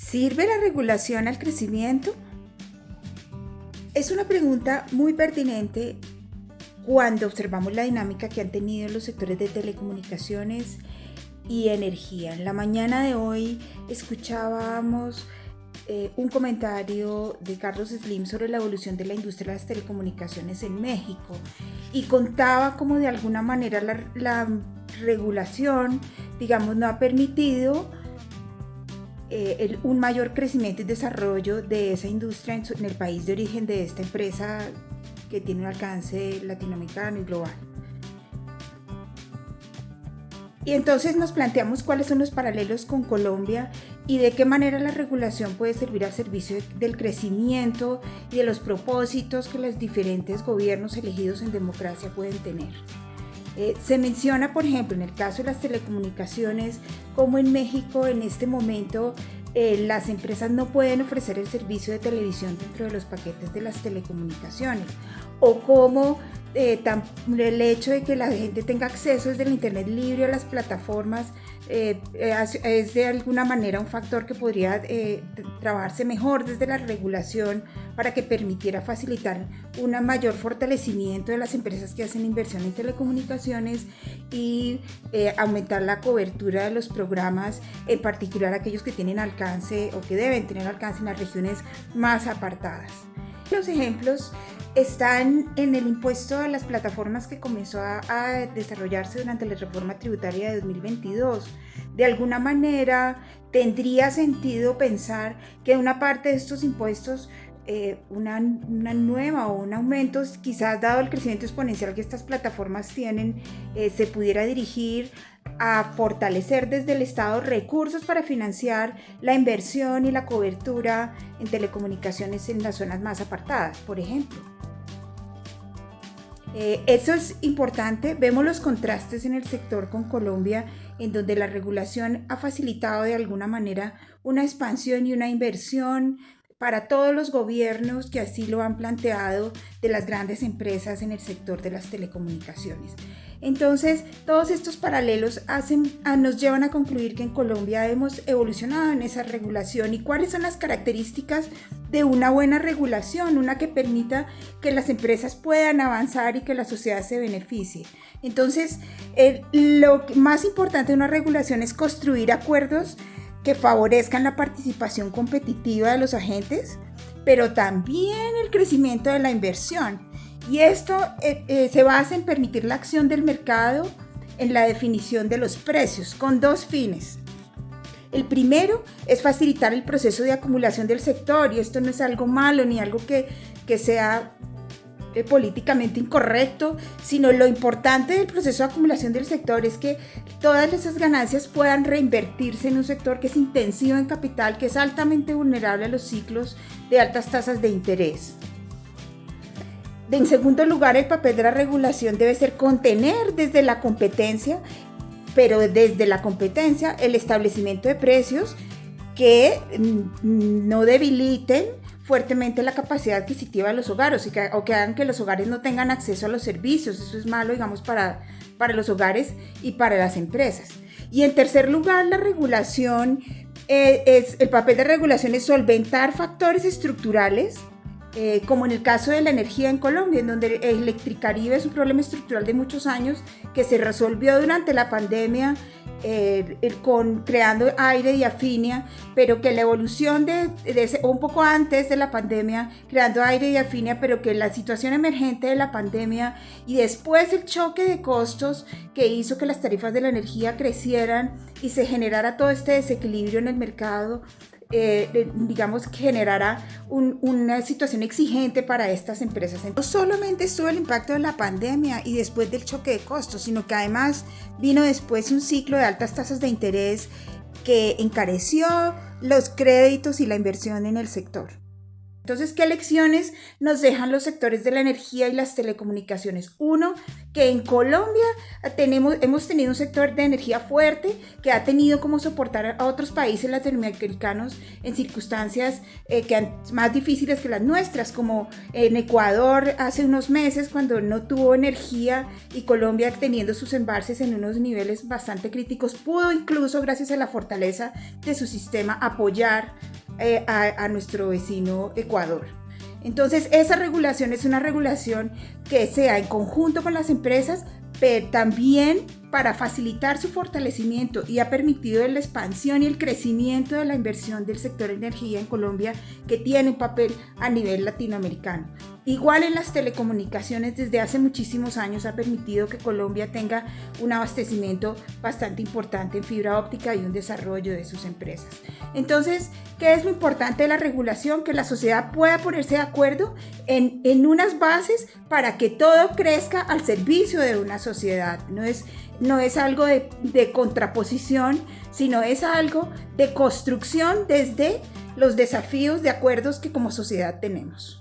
¿Sirve la regulación al crecimiento? Es una pregunta muy pertinente cuando observamos la dinámica que han tenido los sectores de telecomunicaciones y energía. En la mañana de hoy escuchábamos un comentario de Carlos Slim sobre la evolución de la industria de las telecomunicaciones en México y contaba cómo de alguna manera la regulación, no ha permitido un mayor crecimiento y desarrollo de esa industria en el país de origen de esta empresa que tiene un alcance latinoamericano y global. Y entonces nos planteamos cuáles son los paralelos con Colombia y de qué manera la regulación puede servir al servicio del crecimiento y de los propósitos que los diferentes gobiernos elegidos en democracia pueden tener. Se menciona, por ejemplo, en el caso de las telecomunicaciones, como en México en este momento las empresas no pueden ofrecer el servicio de televisión dentro de los paquetes de las telecomunicaciones, o como el hecho de que la gente tenga acceso desde el internet libre a las plataformas es de alguna manera un factor que podría trabajarse mejor desde la regulación para que permitiera facilitar un mayor fortalecimiento de las empresas que hacen inversión en telecomunicaciones y aumentar la cobertura de los programas, en particular aquellos que tienen alcance o que deben tener alcance en las regiones más apartadas. Los ejemplos están en el impuesto a las plataformas que comenzó a desarrollarse durante la reforma tributaria de 2022. De alguna manera tendría sentido pensar que una parte de estos impuestos, una nueva o un aumento, quizás dado el crecimiento exponencial que estas plataformas tienen, se pudiera dirigir a fortalecer desde el Estado recursos para financiar la inversión y la cobertura en telecomunicaciones en las zonas más apartadas, por ejemplo. Eso es importante. Vemos los contrastes en el sector con Colombia, en donde la regulación ha facilitado de alguna manera una expansión y una inversión para todos los gobiernos que así lo han planteado, de las grandes empresas en el sector de las telecomunicaciones. Entonces, todos estos paralelos nos llevan a concluir que en Colombia hemos evolucionado en esa regulación. ¿Y cuáles son las características de una buena regulación? Una que permita que las empresas puedan avanzar y que la sociedad se beneficie. Entonces, lo más importante de una regulación es construir acuerdos que favorezcan la participación competitiva de los agentes, pero también el crecimiento de la inversión. Y esto se basa en permitir la acción del mercado en la definición de los precios, con dos fines. El primero es facilitar el proceso de acumulación del sector, y esto no es algo malo ni algo que sea políticamente incorrecto, sino lo importante del proceso de acumulación del sector es que todas esas ganancias puedan reinvertirse en un sector que es intensivo en capital, que es altamente vulnerable a los ciclos de altas tasas de interés. En segundo lugar, el papel de la regulación debe ser contener desde la competencia, pero desde la competencia, el establecimiento de precios que no debiliten fuertemente la capacidad adquisitiva de los hogares o que hagan que los hogares no tengan acceso a los servicios. Eso es malo, para los hogares y para las empresas. Y en tercer lugar, la regulación el papel de regulación es solventar factores estructurales, como en el caso de la energía en Colombia, en donde Electricaribe es un problema estructural de muchos años que se resolvió durante la pandemia creando Aire y Afinia, pero que la evolución un poco antes de la pandemia, creando Aire y Afinia, pero que la situación emergente de la pandemia y después el choque de costos que hizo que las tarifas de la energía crecieran y se generara todo este desequilibrio en el mercado, generará una situación exigente para estas empresas. No solamente estuvo el impacto de la pandemia y después del choque de costos, sino que además vino después un ciclo de altas tasas de interés que encareció los créditos y la inversión en el sector. Entonces, ¿qué lecciones nos dejan los sectores de la energía y las telecomunicaciones? Uno, que en Colombia hemos tenido un sector de energía fuerte que ha tenido como soportar a otros países latinoamericanos en circunstancias más difíciles que las nuestras, como en Ecuador hace unos meses cuando no tuvo energía y Colombia, teniendo sus embalses en unos niveles bastante críticos, pudo incluso, gracias a la fortaleza de su sistema, apoyar a nuestro vecino Ecuador. Entonces, esa regulación es una regulación que sea en conjunto con las empresas, pero también para facilitar su fortalecimiento, y ha permitido la expansión y el crecimiento de la inversión del sector energía en Colombia, que tiene un papel a nivel latinoamericano. Igual en las telecomunicaciones, desde hace muchísimos años ha permitido que Colombia tenga un abastecimiento bastante importante en fibra óptica y un desarrollo de sus empresas. Entonces, ¿qué es lo importante de la regulación? Que la sociedad pueda ponerse de acuerdo en unas bases para que todo crezca al servicio de una sociedad. No es algo de contraposición, sino es algo de construcción desde los desafíos de acuerdos que como sociedad tenemos.